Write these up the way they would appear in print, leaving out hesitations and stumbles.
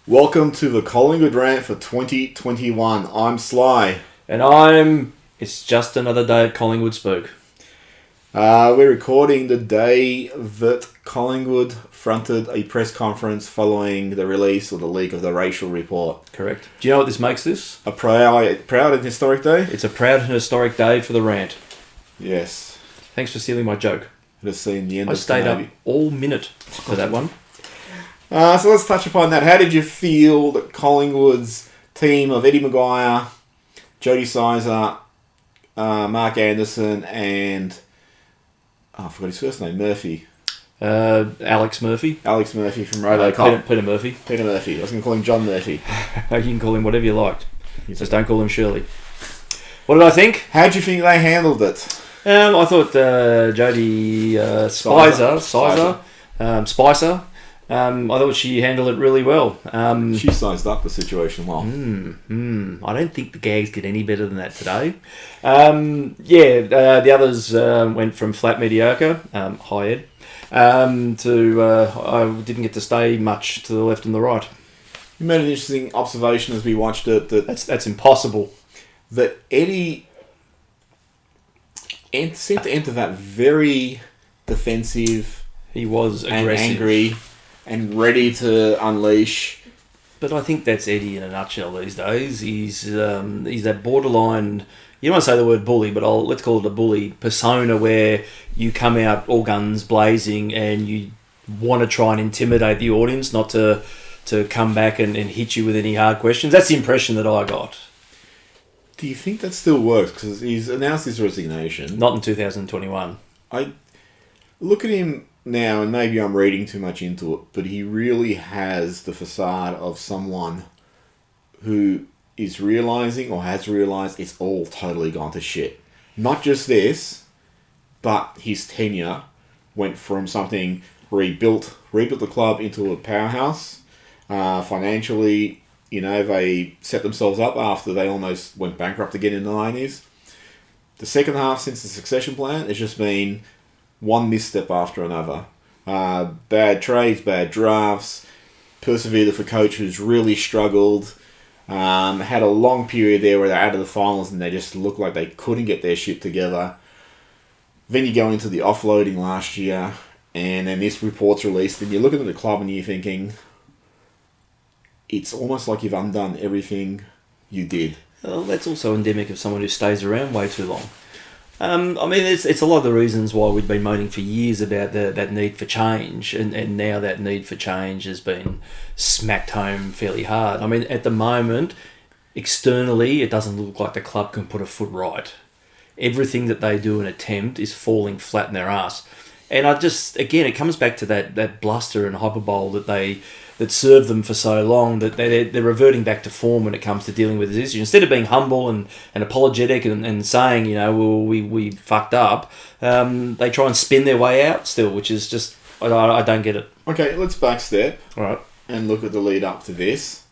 Welcome to the Collingwood Rant for 2021. I'm Sly. And it's just another day at Collingwood Spook. We're recording the day that Collingwood fronted a press conference following the release or the leak of the racial report. Correct. Do you know what this makes this? A proud and historic day? It's a proud and historic day for the Rant. Yes. Thanks for stealing my joke. Just seen the end I of stayed up Kenobi. all minute for that one. So let's touch upon that. How did you feel that Collingwood's team of Eddie Maguire, Jody Sizer, Mark Anderson, and I forgot his first name, Murphy. Alex Murphy. Alex Murphy from RoboCop. Peter Murphy. Peter Murphy. I was going to call him John Murphy. You can call him whatever you liked. Just don't ccall him Shirley. What did I think? How do you think they handled it? I thought Jody Spicer. I thought she handled it really well. She sized up the situation well. I don't think the gags get any better than that today. The others went from flat mediocre, hi Ed, to I didn't get to stay much to the left and the right. You made an interesting observation as we watched it That's impossible. That Eddie seemed to enter that very defensive. He was aggressive. And angry and ready to unleash. But I think that's Eddie in a nutshell these days. He's that borderline, you don't want to say the word bully, but let's call it a bully persona where you come out all guns blazing and you want to try and intimidate the audience, not to come back and hit you with any hard questions. That's the impression that I got. Do you think that still works? Because he's announced his resignation. Not in 2021. I look at him now, and maybe I'm reading too much into it, but he really has the facade of someone who is realising or has realised it's all totally gone to shit. Not just this, but his tenure went from something where he rebuilt the club into a powerhouse. Financially, they set themselves up after they almost went bankrupt again in the 90s. The second half since the succession plan has just been one misstep after another. Bad trades, bad drafts, persevered for a coach who's really struggled. Had a long period there where they're out of the finals and they just looked like they couldn't get their shit together. Then you go into the offloading last year, and then this report's released, and you're looking at the club and you're thinking, it's almost like you've undone everything you did. Well, that's also endemic of someone who stays around way too long. It's a lot of the reasons why we've been moaning for years about that need for change, and now that need for change has been smacked home fairly hard. At the moment, externally, it doesn't look like the club can put a foot right. Everything that they do and attempt is falling flat in their ass. And it comes back to that bluster and hyperbole that served them for so long, that they're reverting back to form when it comes to dealing with this issue. Instead of being humble and apologetic and saying, we fucked up, they try and spin their way out still, which is just, I don't get it. Okay, let's backstep. All right. And look at the lead up to this.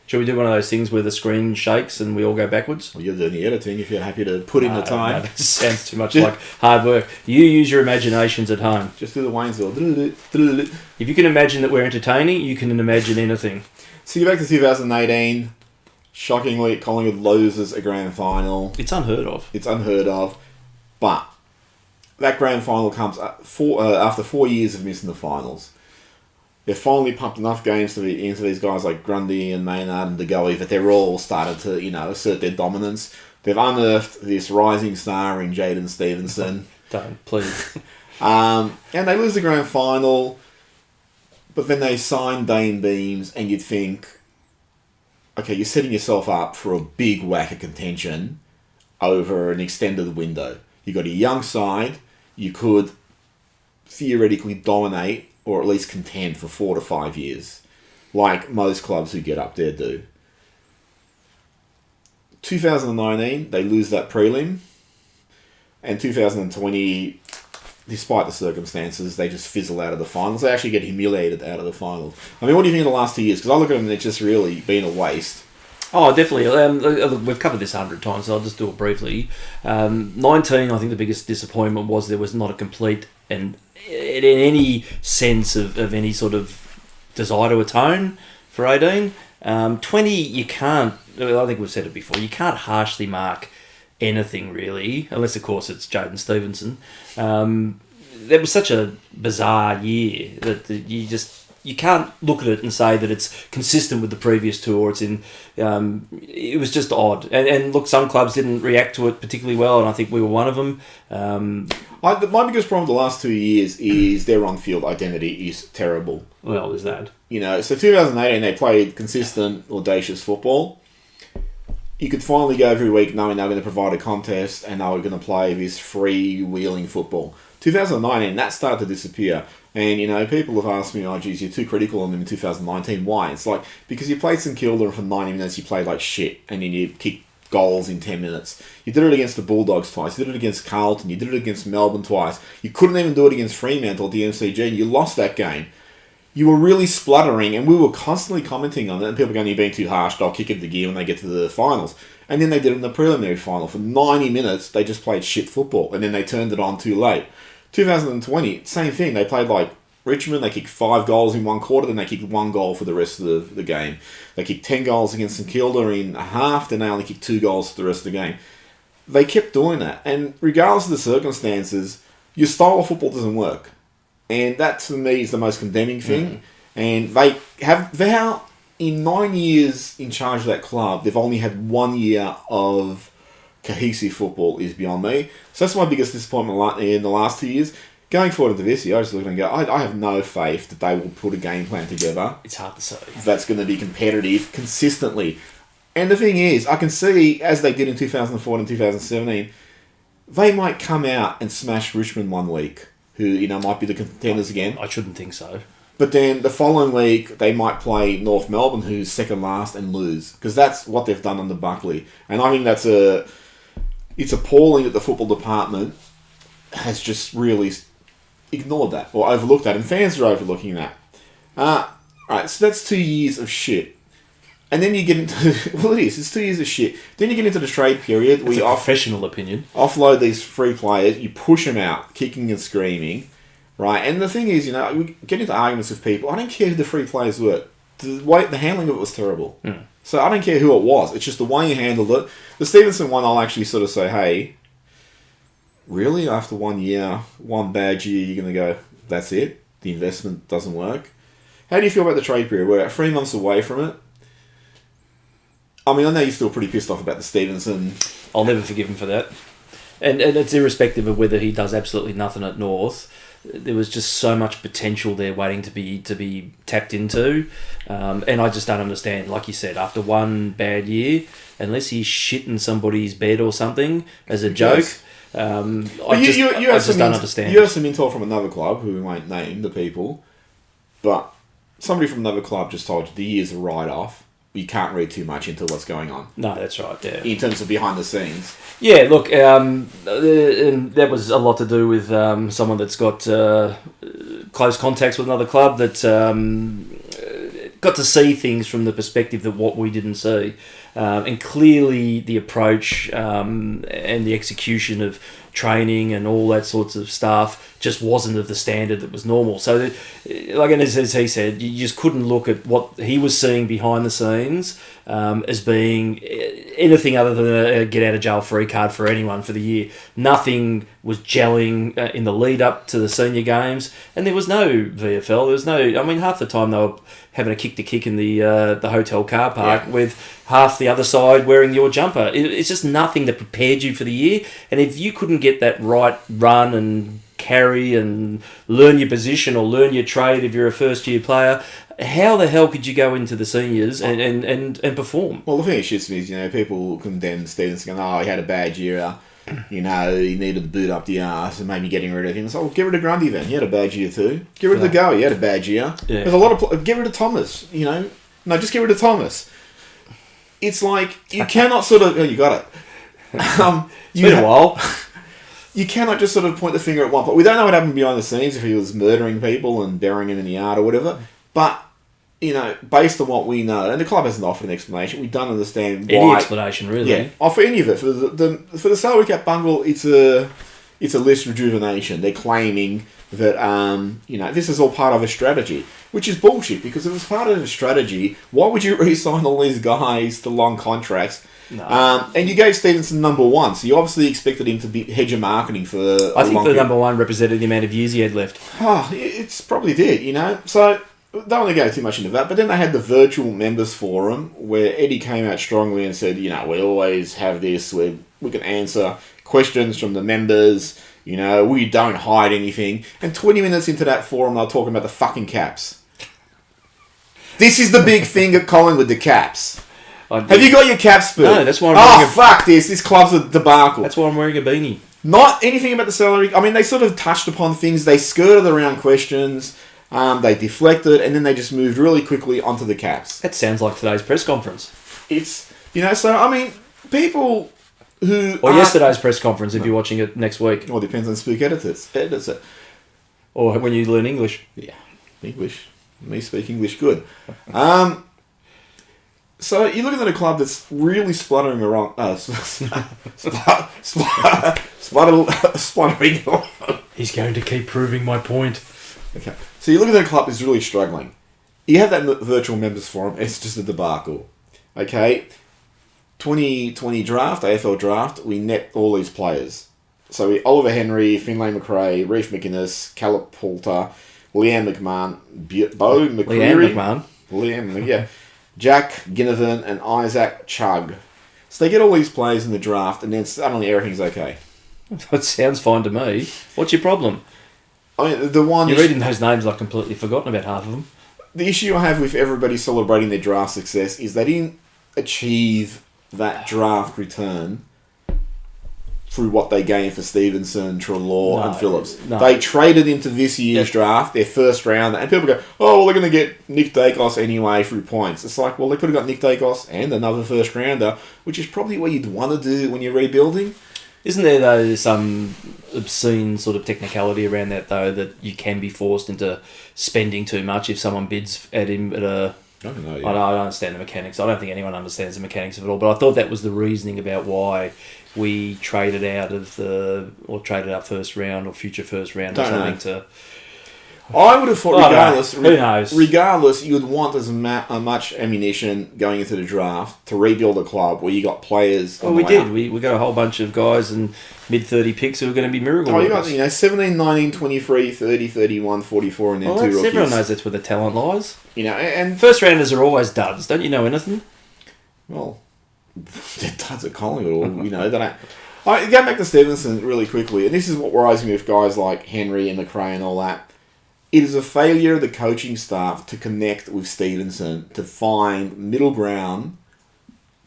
Should we do one of those things where the screen shakes and we all go backwards? Well, you're doing the editing if you're happy to put in the time. No, that sounds too much like hard work. You use your imaginations at home. Just do the Waynesville. If you can imagine that we're entertaining, you can imagine anything. So you're back to 2018. Shockingly, Collingwood loses a grand final. It's unheard of. But that grand final comes after 4 years of missing the finals. They've finally pumped enough games into these guys like Grundy and Maynard and De Goey that they're all started to, assert their dominance. They've unearthed this rising star in Jaden Stevenson. Don't, please. And they lose the grand final, but then they sign Dane Beams, and you'd think, okay, you're setting yourself up for a big whack of contention over an extended window. You've got a young side. You could theoretically dominate or at least contend for 4 to 5 years, like most clubs who get up there do. 2019, they lose that prelim, and 2020, despite the circumstances, they just fizzle out of the finals. They actually get humiliated out of the finals. What do you think of the last 2 years? Because I look at them and it's just really been a waste. Oh, definitely. We've covered this 100 times, so I'll just do it briefly. 19, I think the biggest disappointment was there was not a complete and in any sense of any sort of desire to atone for 18. 20, you can't, I think we've said it before, you can't harshly mark anything really, unless of course it's Jaden Stevenson. That was such a bizarre year that you can't look at it and say that it's consistent with the previous two, or it's in. It was just odd, and look, some clubs didn't react to it particularly well, and I think we were one of them. My biggest problem the last 2 years is their on-field identity is terrible. Well, there's that. So 2018 they played consistent, audacious football. You could finally go every week knowing they were going to provide a contest and they were going to play this free-wheeling football. 2019, that started to disappear. And, people have asked me, oh, geez, you're too critical on them in 2019. Why? It's like, because you played St Kilda and for 90 minutes you played like shit and then you kicked goals in 10 minutes. You did it against the Bulldogs twice. You did it against Carlton. You did it against Melbourne twice. You couldn't even do it against Fremantle at the MCG. You lost that game. You were really spluttering, and we were constantly commenting on it, and people going, you're being too harsh, they'll kick it the gear when they get to the finals. And then they did it in the preliminary final. For 90 minutes, they just played shit football, and then they turned it on too late. 2020, same thing. They played like Richmond, they kicked 5 goals in one quarter, then they kicked 1 goal for the rest of the game. They kicked 10 goals against St Kilda in a half, then they only kicked 2 goals for the rest of the game. They kept doing that, and regardless of the circumstances, your style of football doesn't work. And that, to me, is the most condemning thing. And they in 9 years in charge of that club, they've only had 1 year of cohesive football is beyond me. So that's my biggest disappointment in the last 2 years. Going forward into this year, I just look and go, I have no faith that they will put a game plan together. It's hard to say. That's going to be competitive consistently. And the thing is, I can see, as they did in 2004 and 2017, they might come out and smash Richmond one week, who, might be the contenders again. I shouldn't think so. But then the following week, they might play North Melbourne, who's second last, and lose. Because that's what they've done under Buckley. And I think it's appalling that the football department has just really ignored that, or overlooked that. And fans are overlooking that. Right, so that's 2 years of shit. And then you get into... Well, it's 2 years of shit. Then you get into the trade period. That's a professional opinion. Offload these free players. You push them out, kicking and screaming. Right? And the thing is, we get into arguments with people. I don't care who the free players were. The handling of it was terrible. So I don't care who it was. It's just the way you handled it. The Stevenson one, I'll actually sort of say, hey, really? After 1 year, one bad year, you're going to go, that's it? The investment doesn't work? How do you feel about the trade period? We're 3 months away from it. I mean, I know you're still pretty pissed off about the Stevenson. I'll never forgive him for that. And it's irrespective of whether he does absolutely nothing at North. There was just so much potential there waiting to be tapped into. And I just don't understand, like you said, after one bad year, unless he's shitting somebody's bed or something as a joke, I just don't understand. You have some intel from another club, who we won't name the people, but somebody from another club just told you the year's a write-off. You can't read too much into what's going on. No, that's right, yeah. In terms of behind the scenes. Yeah, look, and that was a lot to do with someone that's got close contacts with another club that got to see things from the perspective that what we didn't see. And clearly the approach and the execution of training and all that sorts of stuff just wasn't of the standard that was normal. So, as he said, you just couldn't look at what he was seeing behind the scenes as being anything other than a get-out-of-jail-free card for anyone for the year. Nothing was gelling in the lead-up to the senior games, and there was no VFL. There was no... I mean, half the time they were having a kick-to-kick in the hotel car park with half the other side wearing your jumper. It's just nothing that prepared you for the year, and if you couldn't get that right run and carry and learn your position or learn your trade if you're a first-year player, how the hell could you go into the seniors and perform? Well, the thing that shits me is, people condemn Stevenson going, oh, he had a bad year, he needed the boot up the arse and maybe getting rid of him. So, well, get rid of Grundy then. He had a bad year too. Get rid of the Gower. He had a bad year. Yeah. There's a lot of... Get rid of Thomas, No, just get rid of Thomas. It's like, you cannot sort of... Oh, you got it. It's been a while. You cannot just sort of point the finger at one. But we don't know what happened behind the scenes, if he was murdering people and burying them in the yard or whatever. But, based on what we know, and the club hasn't offered an explanation, we don't understand why... Any explanation, really. Yeah, offer any of it. For the salary cap bungle, it's a list rejuvenation. They're claiming that, this is all part of a strategy. which is bullshit because it was part of the strategy. Why would you re-sign all these guys to long contracts? No. And you gave Stevenson number 1, so you obviously expected him to be hedge your marketing for. I think the number 1 represented the amount of years he had left. It's probably did, you know. So don't want to go too much into that. But then they had the virtual members forum where Eddie came out strongly and said, you know, we always have this where we can answer questions from the members. You know, we don't hide anything. And 20 minutes into that forum, they were talking about the fucking caps. This is the big thing at Collingwood, the caps. Have you got your caps, Spook? No, that's why I'm wearing fuck this. This club's a debacle. That's why I'm wearing a beanie. Not anything about the salary. I mean, they sort of touched upon things. They skirted around questions. They deflected, and then they just moved really quickly onto the caps. That sounds like today's press conference. It's, you know, so, I mean, people who... Or yesterday's press conference if you're watching it next week. Well, it depends on Spook edits it. Or when you learn English. Yeah, English. Me speak English good. So you're looking at a club that's really spluttering around. Spluttering. He's going to keep proving my point. Okay. So you're looking at a club that's really struggling. You have that virtual members forum. It's just a debacle. Okay. 2020 draft, AFL draft. We net all these players. So Oliver Henry, Finlay McRae, Reece McInnes, Caleb Poulter, Leanne McMahon, Bo McCreary. Leanne, yeah. Jack Ginnivan and Isaac Chugg. So they get all these players in the draft and then suddenly everything's okay. That sounds fine to me. What's your problem? I mean, the one... You're reading those names, I've completely forgotten about half of them. The issue I have with everybody celebrating their draft success is they didn't achieve that draft return through what they gained for Stevenson, Treloar and Phillips. No. They traded into this year's draft, their first round, and people go, oh, well, they're going to get Nick Dacos anyway through points. It's like, well, they could have got Nick Dacos and another first rounder, which is probably what you'd want to do when you're rebuilding. Isn't there, though, some obscene sort of technicality around that, though, that you can be forced into spending too much if someone bids at him at a... I don't know. Yeah. I don't understand the mechanics. I don't think anyone understands the mechanics of it all, but I thought that was the reasoning about why we traded out of traded our first round or future first round or something to... I would have thought regardless... Who knows? Regardless, you would want as much ammunition going into the draft to rebuild a club where you got players... Well, we did. We got a whole bunch of guys and mid-30 picks who are going to be miracle workers. You got 17, 19, 23, 30, 31, 44 and then 2 rookies. Everyone knows that's where the talent lies. You know, and... First rounders are always duds. Don't you know anything? Well, they're duds at Collingwood. You know, they don't... Going back to Stevenson really quickly, and this is what worries me with guys like Henry and McRae and all that. It is a failure of the coaching staff to connect with Stevenson to find middle ground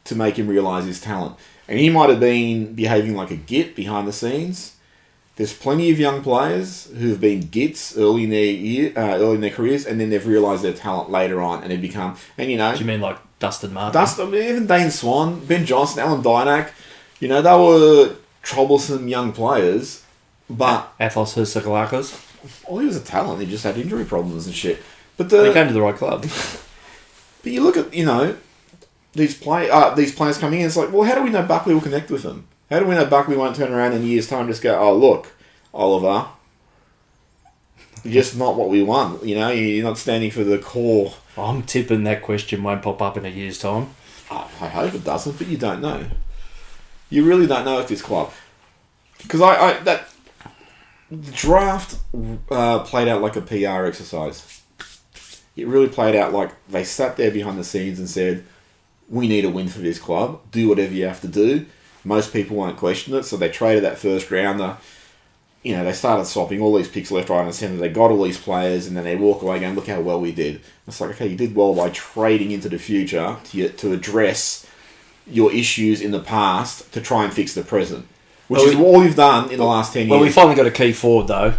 to make him realise his talent. And he might have been behaving like a git behind the scenes. There's plenty of young players who have been gits early in their careers, and then they've realised their talent later on, and they become... And you know, do you mean like Dustin Martin? Even Dane Swan, Ben Johnson, Alan Dynak. You know, they were troublesome young players, but... Athos Hersakalakis. Well, he was a talent. He just had injury problems and shit. But he came to the right club. But you look at, you know, these players coming in. It's like, well, how do we know Buckley will connect with them? How do we know Buckley won't turn around in a year's time and just go, oh, look, Oliver, you're just not what we want. You know, you're not standing for the core. I'm tipping that question won't pop up in a year's time. Oh, I hope it doesn't, but you don't know. You really don't know at this club. Because the draft played out like a PR exercise. It really played out like they sat there behind the scenes and said, we need a win for this club. Do whatever you have to do. Most people won't question it, so they traded that first rounder. You know, they started swapping all these picks left, right and centre. They got all these players and then they walk away going, look how well we did. It's like, okay, you did well by trading into the future to address your issues in the past to try and fix the present. Which is all you've done in the last 10 years. Well, we finally got a key forward, though.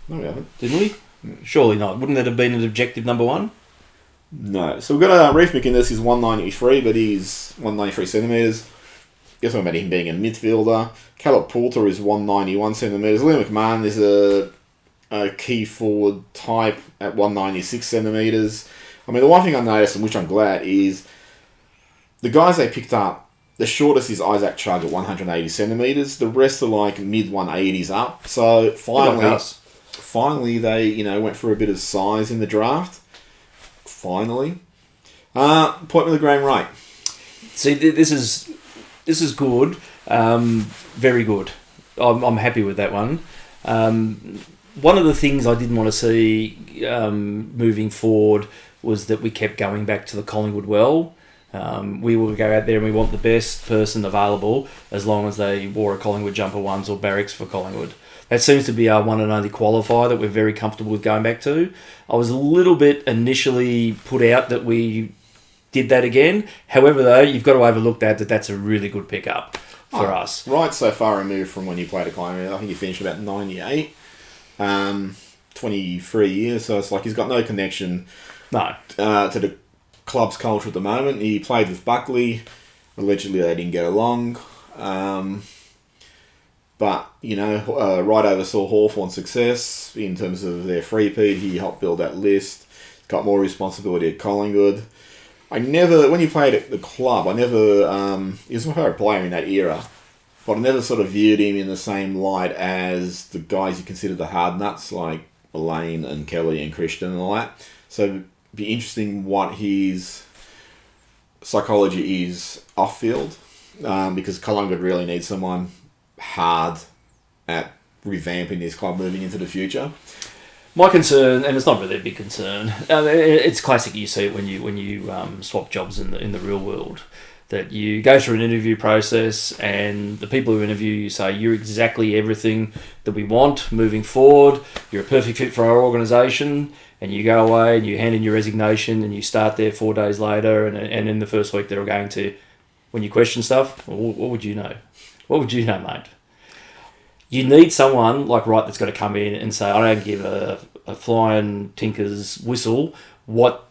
No, we haven't. Didn't we? Surely not. Wouldn't that have been an objective number one? No. So we've got Reece McInnes. He's 193, but he's 193 centimetres. Guess what about him being a midfielder. Caleb Poulter is 191 centimetres. Liam McMahon is a key forward type at 196 centimetres. I mean, the one thing I noticed, and which I'm glad, is the guys they picked up, the shortest is Isaac Chugg at 180 centimetres. The rest are like mid-180s up. So finally they, went for a bit of size in the draft. finally. Point with the grain right. See, this is good. Very good. I'm happy with that one. One of the things I didn't want to see moving forward was that we kept going back to the Collingwood well. We will go out there and we want the best person available as long as they wore a Collingwood jumper once or barracks for Collingwood. That seems to be our one and only qualifier that we're very comfortable with going back to. I was a little bit initially put out that we did that again. However, though, you've got to overlook that's a really good pickup for us. Right, so far removed from when you played at Collingwood. I think you finished about 98. 23 years, so it's like he's got no connection to the club's culture at the moment. He played with Buckley. Allegedly, they didn't get along. But, right oversaw Hawthorn's success in terms of their three-peat. He helped build that list. Got more responsibility at Collingwood. When he played at the club, he was my favourite player in that era. But I never sort of viewed him in the same light as the guys you consider the hard nuts, like Elaine and Kelly and Christian and all that. So it'd be interesting what his psychology is off-field, because Collingwood really needs someone hard at revamping this club moving into the future. My concern, and it's not really a big concern, it's classic. You see it when you swap jobs in the real world, that you go through an interview process and the people who interview you say you're exactly everything that we want moving forward. You're a perfect fit for our organisation, and you go away and you hand in your resignation and you start there 4 days later, and in the first week they're going to, when you question stuff, well, what would you know? What would you know, mate? You need someone like Wright that's got to come in and say, I don't give a flying tinker's whistle what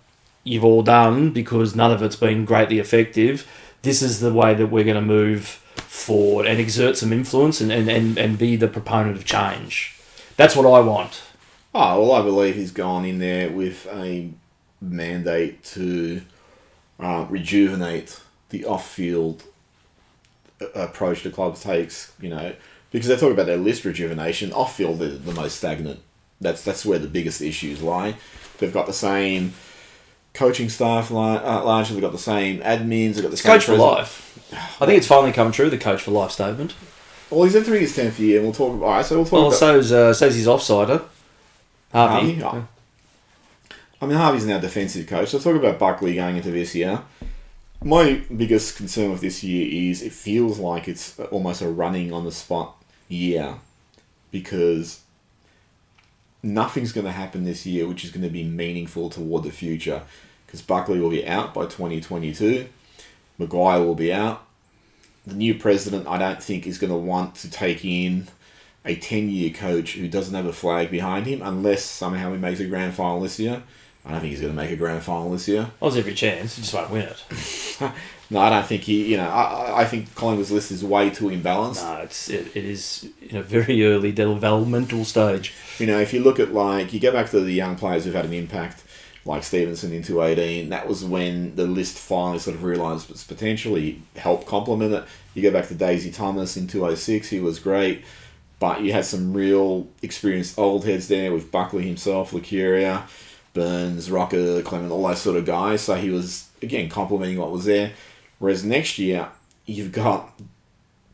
you've all done because none of it's been greatly effective. This is the way that we're going to move forward and exert some influence and be the proponent of change. That's what I want. Oh, well, I believe he's gone in there with a mandate to rejuvenate the off-field approach the club takes, because they talk about their list rejuvenation. Off-field, they're the most stagnant. That's where the biggest issues lie. They've got the same coaching staff, largely they've got the same admins, they've got the same coach for life. I think it's finally come true, the coach for life statement. Well, he's entering his 10th year, and we'll talk. All right, so we'll talk. Well, so's his offsider, Harvey. Oh. I mean, Harvey's now defensive coach. So talk about Buckley going into this year. My biggest concern with this year is it feels like it's almost a running on the spot year, because nothing's going to happen this year which is going to be meaningful toward the future, because Buckley will be out by 2022. Maguire will be out. The new president, I don't think, is going to want to take in a 10-year coach who doesn't have a flag behind him, unless somehow he makes a grand final this year. I don't think he's going to make a grand final this year. Well, there's every chance. He just won't win it. No, I don't think he... I think Collingwood's list is way too imbalanced. No, it is in a very early developmental stage. If you look at, you go back to the young players who've had an impact, like Stevenson in 2018, that was when the list finally sort of realised its potential. He helped complement it. You go back to Daisy Thomas in 2006, he was great. But you had some real experienced old heads there with Buckley himself, Lucuria, Burns, Rocker, Clement, all those sort of guys. So he was, again, complementing what was there. Whereas next year, you've got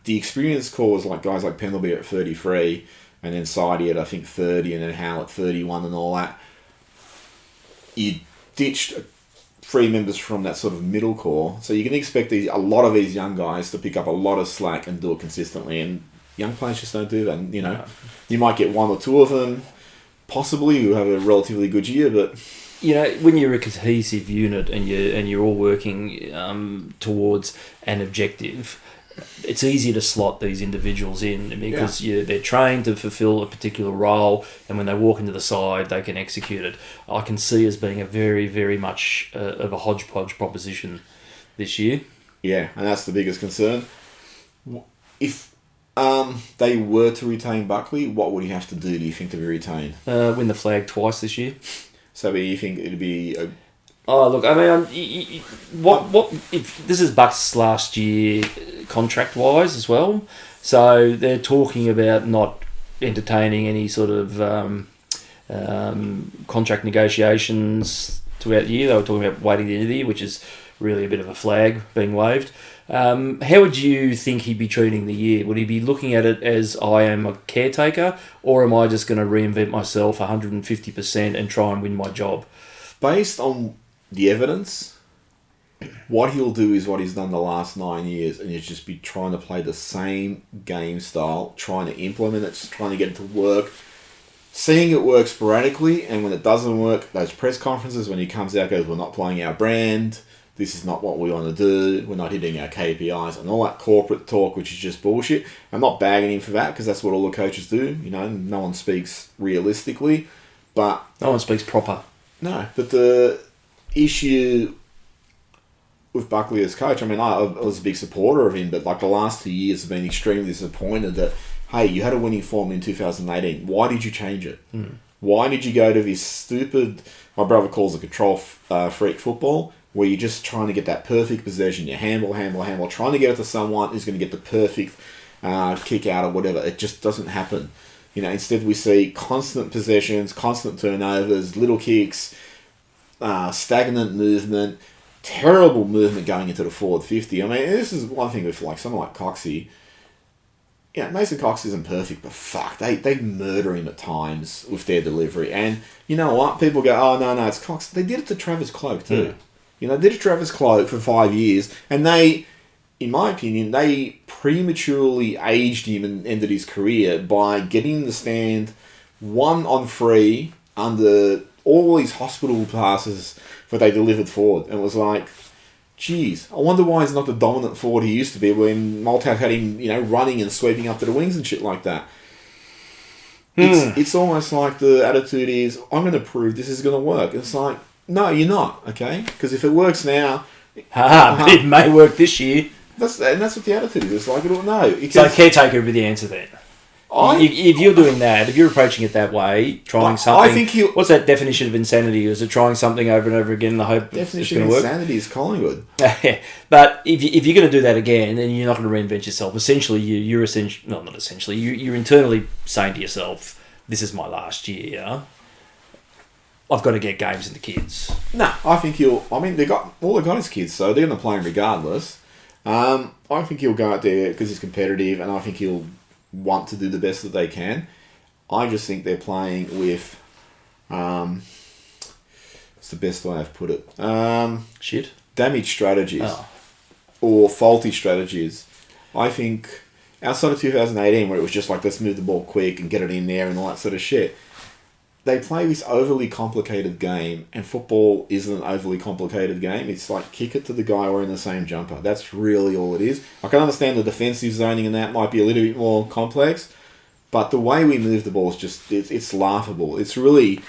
the experienced cores, like guys like Pendlebury at 33, and then Sidey at, I think, 30, and then Howe at 31 and all that. You ditched 3 members from that sort of middle core. So you can expect a lot of these young guys to pick up a lot of slack and do it consistently. And young players just don't do that. And, you might get 1 or 2 of them, possibly, who have a relatively good year, but... when you're a cohesive unit and you're all working towards an objective, it's easy to slot these individuals in because they're trained to fulfill a particular role, and when they walk into the side, they can execute it. I can see as being a very, very much of a hodgepodge proposition this year. Yeah, and that's the biggest concern. If they were to retain Buckley, what would he have to do you think, to be retained? Win the flag twice this year. So you think it'd be... Oh, look, I mean, what if this is Buck's last year contract-wise as well? So they're talking about not entertaining any sort of contract negotiations throughout the year. They were talking about waiting the end of the year, which is really a bit of a flag being waved. How would you think he'd be treating the year? Would he be looking at it as I am a caretaker, or am I just going to reinvent myself 150% and try and win my job? Based on the evidence, what he'll do is what he's done the last 9 years, and he'll just be trying to play the same game style, trying to implement it, just trying to get it to work, seeing it work sporadically, and when it doesn't work, those press conferences when he comes out goes, we're not playing our brand, this is not what we want to do, we're not hitting our KPIs, and all that corporate talk, which is just bullshit. I'm not bagging him for that, because that's what all the coaches do. You know, no one speaks realistically, but... No one speaks proper. No, but the issue with Buckley as coach, I mean, I was a big supporter of him, but like the last 2 years have been extremely disappointed that, hey, you had a winning form in 2018. Why did you change it? Why did you go to this stupid, my brother calls it control freak football, where you're just trying to get that perfect possession, you handle, trying to get it to someone who's going to get the perfect kick out or whatever. It just doesn't happen. You know, instead we see constant possessions, constant turnovers, little kicks, stagnant movement, terrible movement going into the forward 50. I mean, this is one thing with like someone like Coxie. Yeah, Mason Cox isn't perfect, but fuck, they murder him at times with their delivery. And you know what? People go, oh, no, it's Cox. They did it to Travis Cloak too. You know, they did it to Travis Cloak for 5 years, and they, in my opinion, they prematurely aged him and ended his career by getting him to stand 1 on 3 under all these hospital passes that they delivered forward. And it was like, geez, I wonder why he's not the dominant forward he used to be when Malthouse had him, you know, running and sweeping up to the wings and shit like that. It's almost like the attitude is, I'm going to prove this is going to work. It's like, no, you're not, okay? Because if it works now... but it may work this year. That's what the attitude is. It's like, no. So caretaker would be the answer then. If you're doing that, if you're approaching it that way, trying something... I think what's that definition of insanity? Is it trying something over and over again in the hope it's going to work? Definition of insanity is Collingwood. But if you're going to do that again, then you're not going to reinvent yourself. Essentially, you're essentially... No, not essentially. You're internally saying to yourself, this is my last year. I've got to get games into kids. No, I think he'll... I mean, they've got his kids, so they're going to play him regardless. I think he'll go out there because he's competitive, and I think he'll want to do the best that they can. I just think they're playing with... what's the best way I've put it? Shit. Damaged strategies. Or faulty strategies. I think outside of 2018, where it was just like, let's move the ball quick and get it in there and all that sort of shit... They play this overly complicated game, and football isn't an overly complicated game. It's like, kick it to the guy wearing the same jumper. That's really all it is. I can understand the defensive zoning and that might be a little bit more complex, but the way we move the ball is just, it's laughable. It's really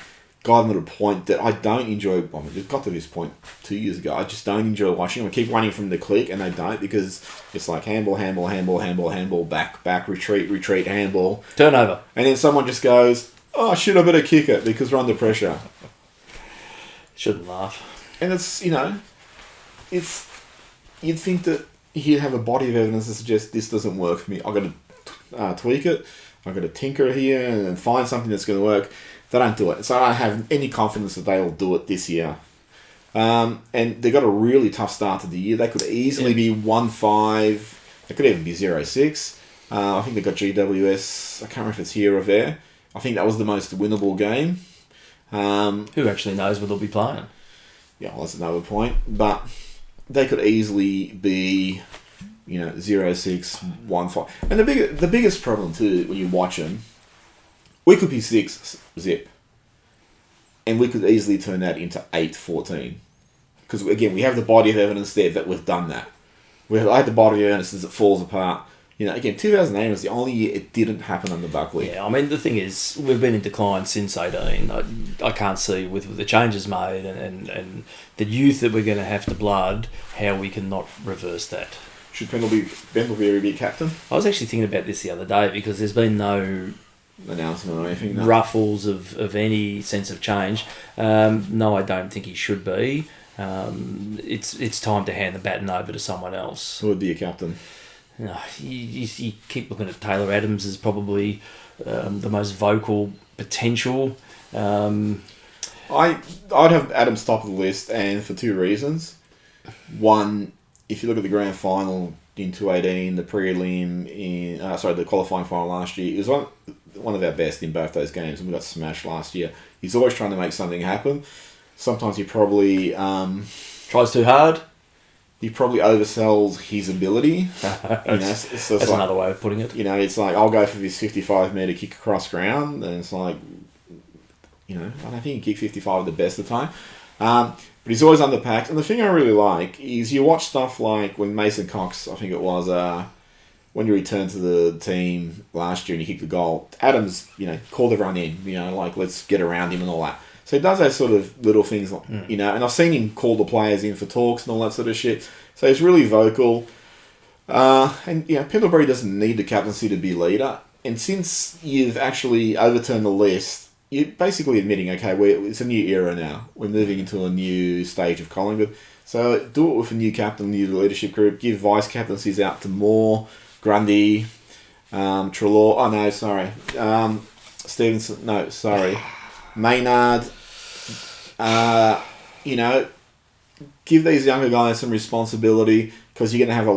gotten to the point that I don't enjoy... I mean, it got to this point 2 years ago. I just don't enjoy watching them. I keep running from the click, and they don't, because it's like handball, back, retreat, handball. Turnover. And then someone just goes... Oh, shit, I better kick it because we're under pressure. Shouldn't laugh. And it's, you know, it's... You'd think that he'd have a body of evidence that suggests this doesn't work for me. I've got to tweak it. I've got to tinker here and find something that's going to work. They don't do it. So I don't have any confidence that they'll do it this year. And they got a really tough start to the year. They could easily be 1-5. They could even be 0-6. I think they got GWS. I can't remember if it's here or there. I think that was the most winnable game. Who actually knows what they'll be playing? Yeah, well, that's another point. But they could easily be, you know, 0-6, 1-5. And the biggest problem, too, when you watch them, we could be 6-zip. And we could easily turn that into 8-14. Because, again, we have the body of evidence there that we've done that. We had the body of evidence as it falls apart. You know, again, 2008 was the only year it didn't happen under Buckley. Yeah, I mean, the thing is, we've been in decline since 18. I can't see, with the changes made and the youth that we're going to have to blood, how we can not reverse that. Should Pendlebury be captain? I was actually thinking about this the other day because there's been no announcement or anything. No. Ruffles of any sense of change. No, I don't think he should be. It's time to hand the baton over to someone else. Who would be your captain? No, you keep looking at Taylor Adams as probably the most vocal potential. I'd have Adams top of the list, and for two reasons. One, if you look at the grand final in 2018, the prelim the qualifying final last year, it was one of our best in both those games, and we got smashed last year. He's always trying to make something happen. Sometimes he probably tries too hard. He probably oversells his ability. That's another way of putting it. It's like, I'll go for this 55-metre kick across ground, and it's like, I don't think he can kick 55 at the best of the time. But he's always underpacked. And the thing I really like is you watch stuff like when Mason Cox, I think it was, when you returned to the team last year and you kicked the goal, Adams, called everyone in, let's get around him and all that. So he does those sort of little things, and I've seen him call the players in for talks and all that sort of shit. So he's really vocal. Pendlebury doesn't need the captaincy to be leader. And since you've actually overturned the list, you're basically admitting, okay, it's a new era now. We're moving into a new stage of Collingwood. So do it with a new captain, new leadership group. Give vice captaincies out to Moore, Grundy, Treloar. Oh, no, sorry. Stevenson. No, sorry. Maynard. Give these younger guys some responsibility, because you're going to have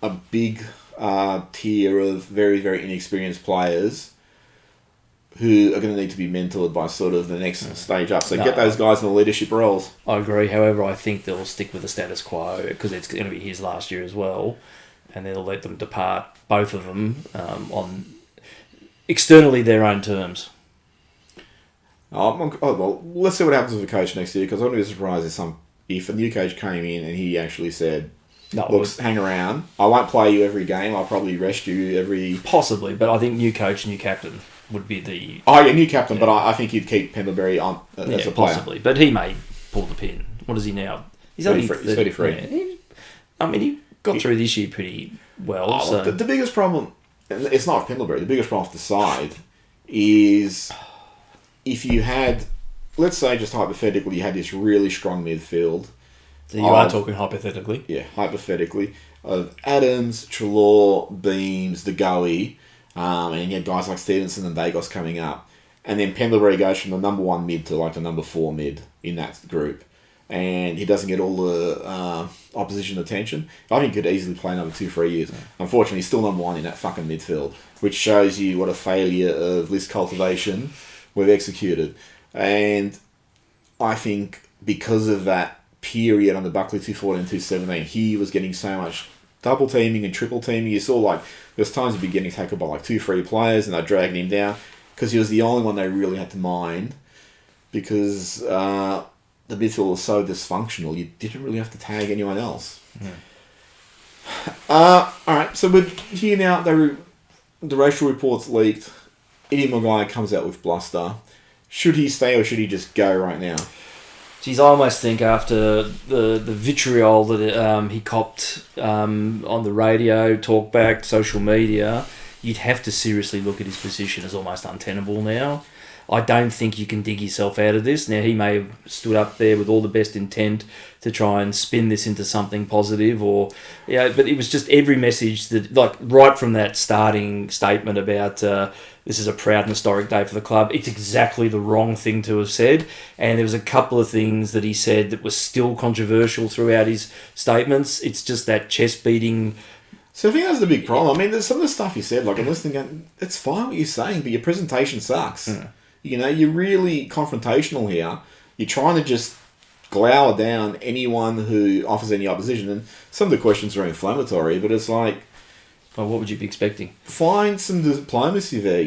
a big tier of very, very inexperienced players who are going to need to be mentored by sort of the next stage up. So get those guys in the leadership roles. I agree. However, I think they'll stick with the status quo, because it's going to be his last year as well, and they'll let them depart, both of them, on externally their own terms. Well, let's see what happens with the coach next year, because I wouldn't be surprised if a new coach came in and he actually said, hang around. I won't play you every game. I'll probably rest you every... Possibly, but I think new coach, new captain would be the... Oh, yeah, new captain, but I think he'd keep Pendlebury on as a player. Possibly, but he may pull the pin. What is he now? He's 33. Yeah, he got through this year pretty well. So. The biggest problem, it's not with Pendlebury, the biggest problem with the side is... If you had, let's say just hypothetically, you had this really strong midfield. So you are talking hypothetically? Yeah, hypothetically. Of Adams, Treloar, Beams, De Goey, and you had guys like Stevenson and Dagos coming up. And then Pendlebury goes from the number 1 mid to the number 4 mid in that group. And he doesn't get all the opposition attention. I think he could easily play another 2-3 years. Unfortunately, he's still number 1 in that fucking midfield, which shows you what a failure of list cultivation we've executed. And I think because of that period under Buckley 2014, 2017, he was getting so much double teaming and triple teaming. You saw there's times he'd be getting tackled by 2-3 players and they're dragging him down, because he was the only one they really had to mind, because the midfield was so dysfunctional. You didn't really have to tag anyone else. Alright, so we're here now. The racial reports leaked. Eddie Maguire comes out with bluster. Should he stay or should he just go right now? Geez, I almost think after the vitriol that he copped on the radio, talkback, social media, you'd have to seriously look at his position as almost untenable now. I don't think you can dig yourself out of this. Now, he may have stood up there with all the best intent to try and spin this into something positive, but it was just every message that, right from that starting statement about this is a proud and historic day for the club, it's exactly the wrong thing to have said. And there was a couple of things that he said that were still controversial throughout his statements. It's just that chest beating. So I think that's the big problem. I mean, there's some of the stuff he said, I'm listening going, it's fine what you're saying, but your presentation sucks. You're really confrontational here. You're trying to just glower down anyone who offers any opposition. And some of the questions are inflammatory, but it's like... Oh, what would you be expecting? Find some diplomacy there,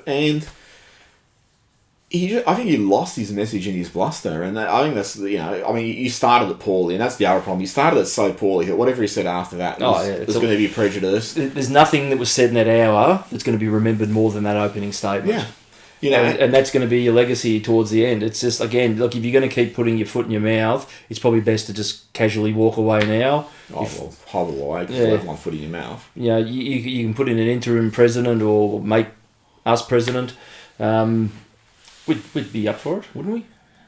and... I think he lost his message in his bluster, and I think that's, you started it poorly, and that's the other problem. You started it so poorly that whatever he said after that was going to be prejudiced. There's nothing that was said in that hour that's going to be remembered more than that opening statement. Yeah. And that's going to be your legacy towards the end. It's just, again, look, if you're going to keep putting your foot in your mouth, it's probably best to just casually walk away now. Hobble away, because you have one foot in your mouth. Yeah, you can put in an interim president or make us president. We'd be up for it, wouldn't we?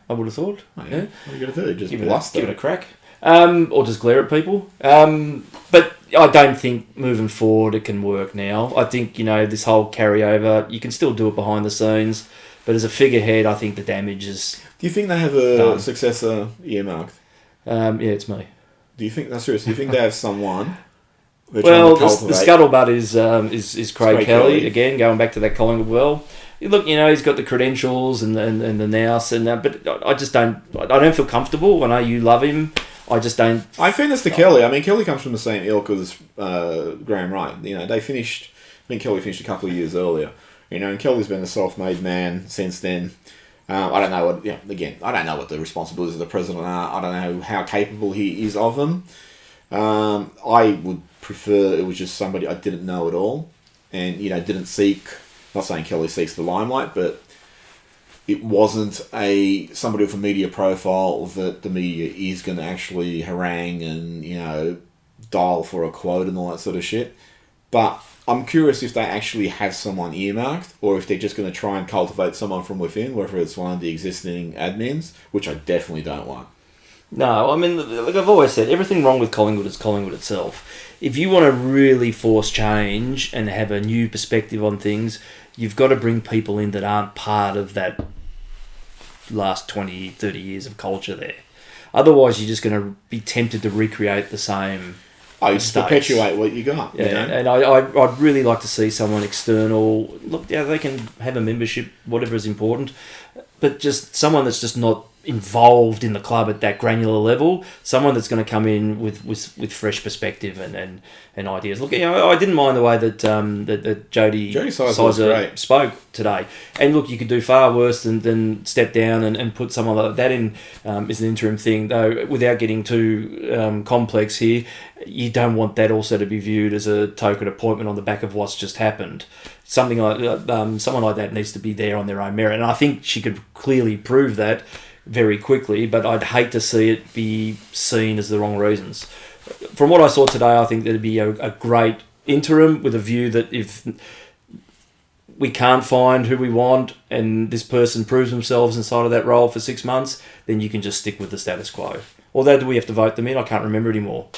I would have thought. Oh, yeah. What are you going to do? Just give it a crack. Or just glare at people. But I don't think moving forward it can work now. I think, this whole carryover, you can still do it behind the scenes, But as a figurehead, I think the damage is... Do you think they have a Done. successor earmarked? Yeah, it's me. Do you think that's serious? Do you think they have someone? Well, the scuttlebutt is Craig Craig Kelly. Kelly. Again, going back to that Collingwood well. Look, he's got the credentials and the nous and that, but I just don't. I don't feel comfortable. I know you love him. I just don't. I fairness to Kelly. I mean, Kelly comes from the same ilk as Graham Wright. They finished. I think Kelly finished a couple of years earlier. And Kelly's been a self-made man since then. I don't know what. Again, I don't know what the responsibilities of the president are. I don't know how capable he is of them. I would prefer it was just somebody I didn't know at all, and didn't seek. Not saying Kelly seeks the limelight, but it wasn't somebody with a media profile that the media is going to actually harangue and dial for a quote and all that sort of shit. But I'm curious if they actually have someone earmarked, or if they're just going to try and cultivate someone from within, whether it's one of the existing admins, which I definitely don't want. No, I mean, like I've always said, everything wrong with Collingwood is Collingwood itself. If you want to really force change and have a new perspective on things, you've got to bring people in that aren't part of that last 20, 30 years of culture there. Otherwise, you're just going to be tempted to recreate the same Just perpetuate what you got. Yeah, and I'd really like to see someone external. Look, they can have a membership, whatever is important, but just someone that's just not involved in the club at that granular level, someone that's going to come in with fresh perspective and ideas. Look, I didn't mind the way that Jody Sizer spoke today. And look, you could do far worse than step down and put someone like that in as an interim thing, though, without getting too complex here. You don't want that also to be viewed as a token appointment on the back of what's just happened. Something like someone like that needs to be there on their own merit, and I think she could clearly prove that very quickly, but I'd hate to see it be seen as the wrong reasons. From what I saw today, I think there'd be a great interim with a view that if we can't find who we want and this person proves themselves inside of that role for 6 months, then you can just stick with the status quo. Although, do we have to vote them in? I can't remember anymore.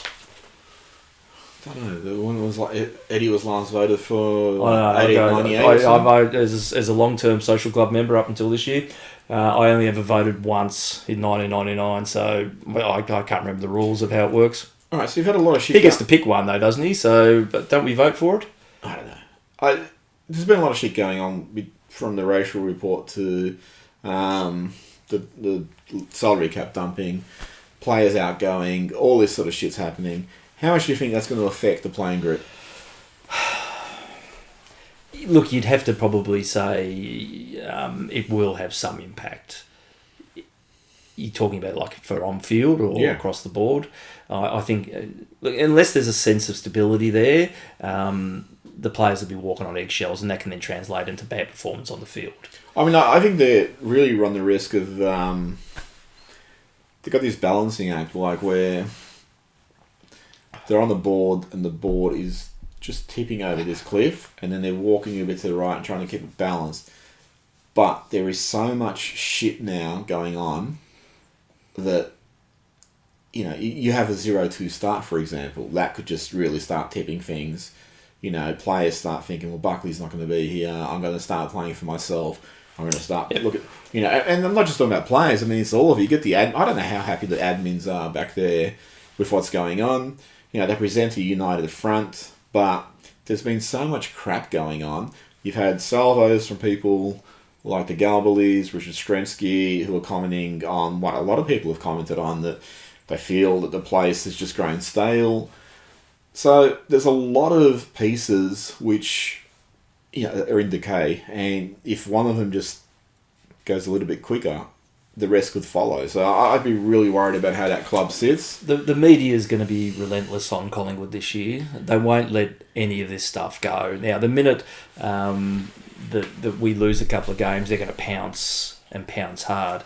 I don't know. The one was like Eddie was last voted for 1898. I as a long-term social club member up until this year, I only ever voted once in 1999, so I can't remember the rules of how it works. All right, so you've had a lot of shit. He gets to pick one though, doesn't he? So, but don't we vote for it? I don't know. There's been a lot of shit going on from the racial report to the salary cap dumping, players outgoing, all this sort of shit's happening. How much do you think that's going to affect the playing group? Look, you'd have to probably say it will have some impact. You're talking about like for on field or across the board. I think unless there's a sense of stability there, the players will be walking on eggshells, and that can then translate into bad performance on the field. I mean, I think they really run the risk of they've got this balancing act, like where they're on the board and the board is just tipping over this cliff, and then they're walking a bit to the right and trying to keep it balanced. But there is so much shit now going on that, you have a 0-2 start, for example. That could just really start tipping things. Players start thinking, well, Buckley's not going to be here. I'm going to start playing for myself. I'm going to start and I'm not just talking about players. I mean, it's all of you. Get the I don't know how happy the admins are back there with what's going on. They present a united front, but there's been so much crap going on. You've had salvos from people like the Galbaleys, Richard Stremski, who are commenting on what a lot of people have commented on, that they feel that the place has just grown stale. So there's a lot of pieces which are in decay, and if one of them just goes a little bit quicker, the rest could follow. So I'd be really worried about how that club sits. The media is going to be relentless on Collingwood this year. They won't let any of this stuff go. Now, the minute that we lose a couple of games, they're going to pounce and pounce hard.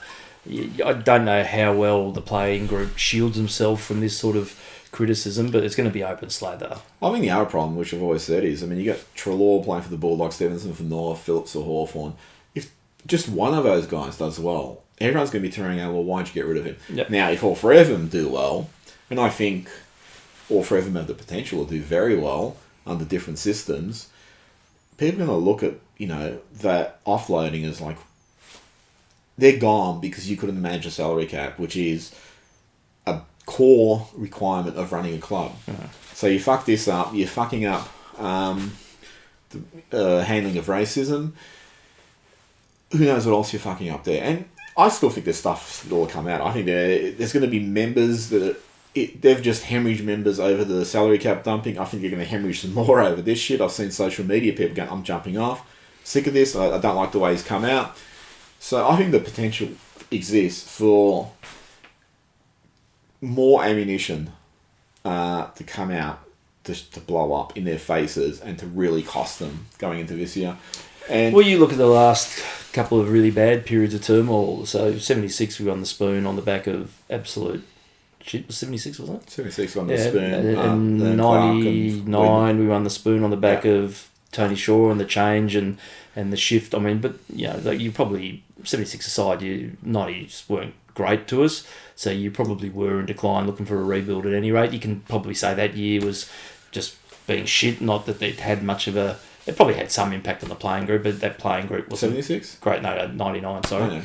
I don't know how well the playing group shields themselves from this sort of criticism, but it's going to be open slather. I think the other problem, which I've always said, is, you got Treloar playing for the Bulldogs, Stevenson for North, Phillips for Hawthorn. If just one of those guys does well, everyone's going to be turning out, well, why'd you get rid of him? Yep. Now, if all three of them do well, and I think all three of them have the potential to do very well under different systems, people are going to look at, that offloading as like, they're gone because you couldn't manage a salary cap, which is a core requirement of running a club. So you fuck this up, you're fucking up the handling of racism. Who knows what else you're fucking up there? And I still think there's stuff that will come out. I think there's going to be members that they've just hemorrhaged members over the salary cap dumping. I think they're going to hemorrhage some more over this shit. I've seen social media people going, I'm jumping off. Sick of this. I don't like the way he's come out. So I think the potential exists for more ammunition to come out to blow up in their faces and to really cost them going into this year. And well, you look at the last couple of really bad periods of turmoil. So 76 we won the spoon on the back of absolute shit. Was 76, wasn't it? 76 won the spoon. And 99 we won the spoon on the back of Tony Shaw and the change and the shift. I mean, but you probably 76 aside, 90s weren't great to us. So you probably were in decline, looking for a rebuild at any rate. You can probably say that year was just being shit. Not that it had much of a. It probably had some impact on the playing group, but that playing group was 76. Great. No, 99. Sorry.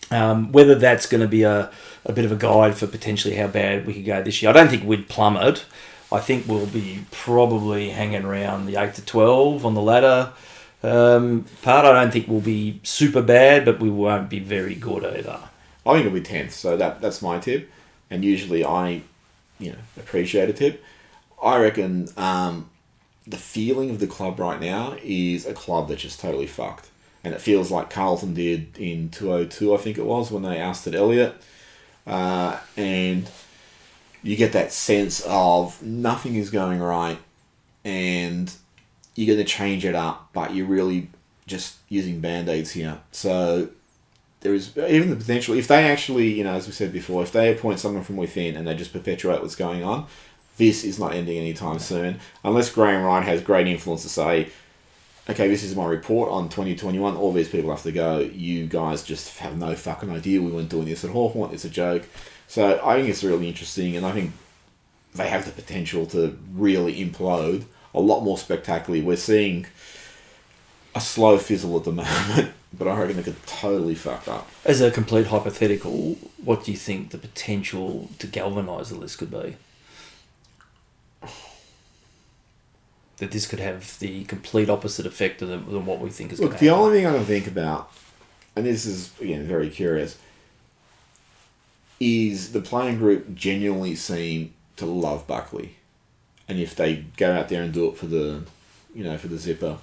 Whether that's going to be a bit of a guide for potentially how bad we could go this year, I don't think we'd plummet. I think we'll be probably hanging around the 8 to 12 on the ladder part. I don't think we'll be super bad, but we won't be very good either. I think it'll be 10th, so that's my tip. And usually I, appreciate a tip. I reckon the feeling of the club right now is a club that's just totally fucked. And it feels like Carlton did in 2002, I think it was, when they ousted Elliott. And you get that sense of nothing is going right and you're going to change it up, but you're really just using Band-Aids here. So there is even the potential, if they actually, as we said before, if they appoint someone from within and they just perpetuate what's going on, this is not ending anytime soon. Unless Graham Ryan has great influence to say, okay, this is my report on 2021, all these people have to go. You guys just have no fucking idea we weren't doing this at Hawthorn. It's a joke. So I think it's really interesting, and I think they have the potential to really implode a lot more spectacularly. We're seeing a slow fizzle at the moment, but I reckon they could totally fuck up. As a complete hypothetical, what do you think the potential to galvanise the list could be? That this could have the complete opposite effect than what we think is going to happen. Look, the only thing I can think about, and this is, again, very curious, is the playing group genuinely seem to love Buckley. And if they go out there and do it for the, for the zipper,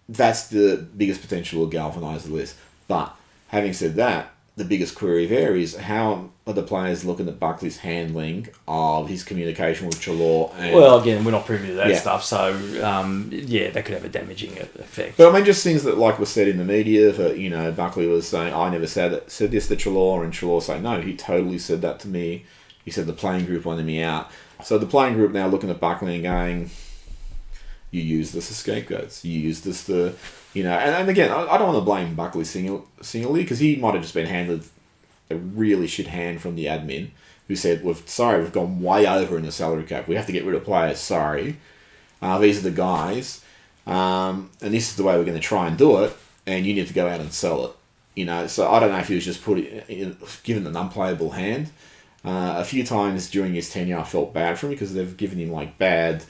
that's the biggest potential to galvanise the list. But having said that, the biggest query there is how are the players looking at Buckley's handling of his communication with Treloar? Well, again, we're not privy to that stuff, so that could have a damaging effect. But I mean, just things that was said in the media. For, Buckley was saying, "I never said this to Treloar," and Treloar saying, "No, he totally said that to me. He said the playing group wanted me out." So the playing group now looking at Buckley and going, "You use this as scapegoats. You use this to." And again, I don't want to blame Buckley singly because he might have just been handed a really shit hand from the admin who said, we've gone way over in the salary cap. We have to get rid of players. Sorry. These are the guys. And this is the way we're going to try and do it. And you need to go out and sell it. So I don't know if he was just given an unplayable hand. A few times during his tenure I felt bad for him because they've given him bad...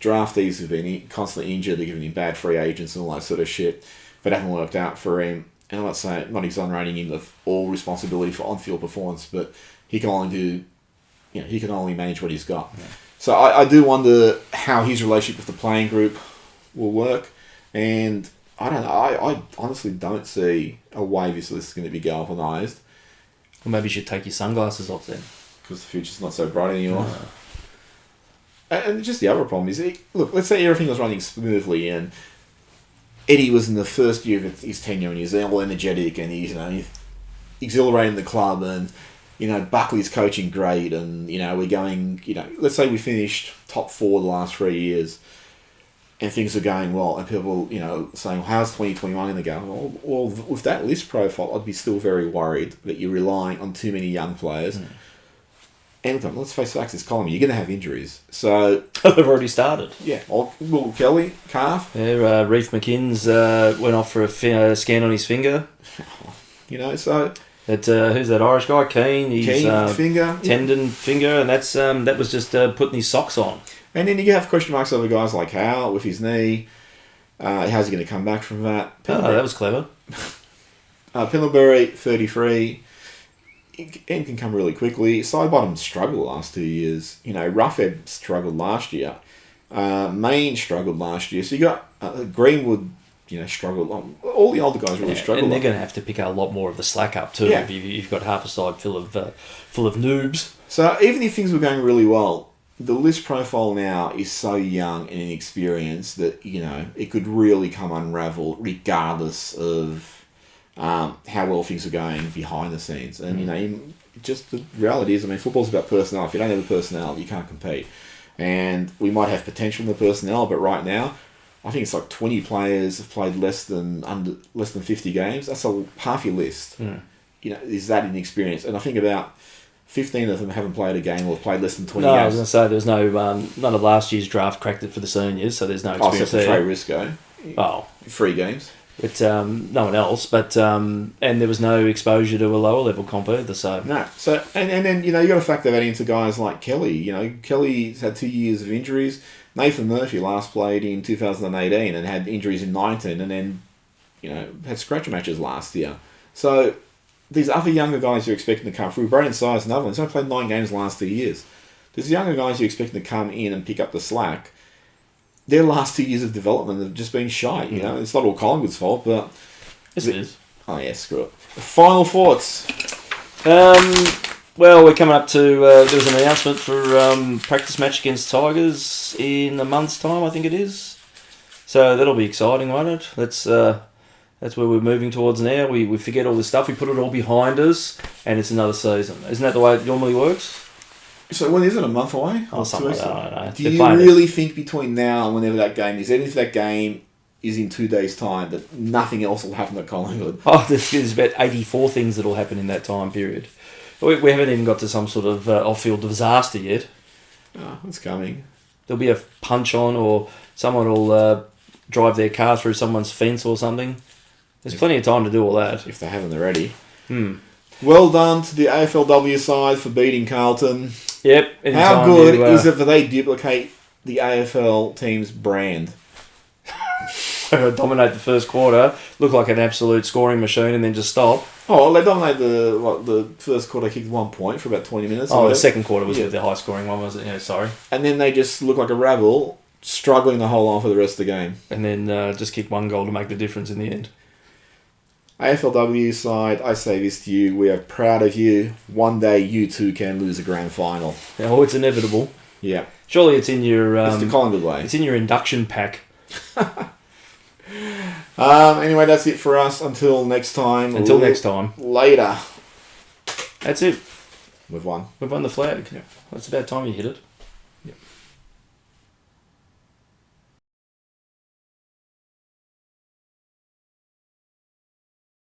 draftees who've been constantly injured, they're giving him bad free agents and all that sort of shit, but haven't worked out for him. And I'm not saying, not exonerating him of all responsibility for on-field performance, but he can only do, he can only manage what he's got. Yeah. So I do wonder how his relationship with the playing group will work, and I don't know, I honestly don't see a way this list is going to be galvanised. Well, maybe you should take your sunglasses off then. Because the future's not so bright anymore. No. And just the other problem is, look, let's say everything was running smoothly and Eddie was in the first year of his tenure and he's all energetic and he's exhilarating the club and, Buckley's coaching great and, we're going, let's say we finished top 4 the last 3 years and things are going well and people, saying, how's 2021 going to go? Well, with that list profile, I'd be still very worried that you're relying on too many young players. Mm. And let's face facts, it's Collingwood. You're going to have injuries. So, They've already started. yeah. Will Kelly, calf. Yeah, Reef McKinn's went off for a scan on his finger. So... Who's that Irish guy? Keane. His finger. Tendon finger, and that was just putting his socks on. And then you have question marks over guys like Howe with his knee. How's he going to come back from that? Oh, that was clever. Pendlebury, 33. And can come really quickly. Sidebottom struggled the last 2 years. Roughhead struggled last year. Main struggled last year. So you got Greenwood, struggled. All the older guys really struggled. And they're going to have to pick a lot more of the slack up too. Yeah. If you've got half a side full of noobs. So even if things were going really well, the list profile now is so young and inexperienced that, it could really come unravel regardless of how well things are going behind the scenes. And, just the reality is, football's about personnel. If you don't have the personnel, you can't compete. And we might have potential in the personnel, but right now, I think it's like 20 players have played less than 50 games. That's half your list. Is that inexperienced? And I think about 15 of them haven't played a game or played less than 20 games. I was going to say there's no none of last year's draft cracked it for the seniors, so there's no experience there. Trey Risco. Oh, 3 games. But no one else. But and there was no exposure to a lower level comp either. So no. So and then you got to factor that into guys like Kelly. Kelly's had 2 years of injuries. Nathan Murphy last played in 2018 and had injuries in 19, and then had scratch matches last year. So these other younger guys you're expecting to come through. Braden Size, another one. He's only played 9 games the last 2 years. These younger guys you're expecting to come in and pick up the slack. Their last 2 years of development have just been shite. It's not all Collingwood's fault, but yes, it is. Oh yeah, screw it. Final thoughts. Well, we're coming up to there was an announcement for practice match against Tigers in a month's time, I think it is. So that'll be exciting, won't it? That's where we're moving towards now. We forget all this stuff. We put it all behind us, and it's another season. Isn't that the way it normally works? So when is it? A month away? Oh, something like that. I don't know. Do you really think between now and whenever that game is, even if that game is in 2 days' time, that nothing else will happen at Collingwood? Oh, there's about 84 things that will happen in that time period. We haven't even got to some sort of off-field disaster yet. Oh, it's coming. There'll be a punch-on, or someone will drive their car through someone's fence or something. There's plenty of time to do all that. If they haven't already. Well done to the AFLW side for beating Carlton. Yep. How good is it that they duplicate the AFL team's brand? Dominate the first quarter, look like an absolute scoring machine, and then just stop. Oh, well, they dominated the first quarter, kicked 1 point for about 20 minutes. Oh, the second quarter was the high scoring one, was it? Yeah, sorry. And then they just look like a rabble, struggling the whole line for the rest of the game. And then just kick 1 goal to make the difference in the end. AFLW side, I say this to you, we are proud of you. One day you too can lose a grand final. Oh, it's inevitable. Yeah. Surely it's in your... it's the Collingwood way. It's in your induction pack. Anyway, that's it for us. Until next time. Next time. Later. That's it. We've won. We've won the flag. Yeah. Well, it's about time you hit it. Yeah.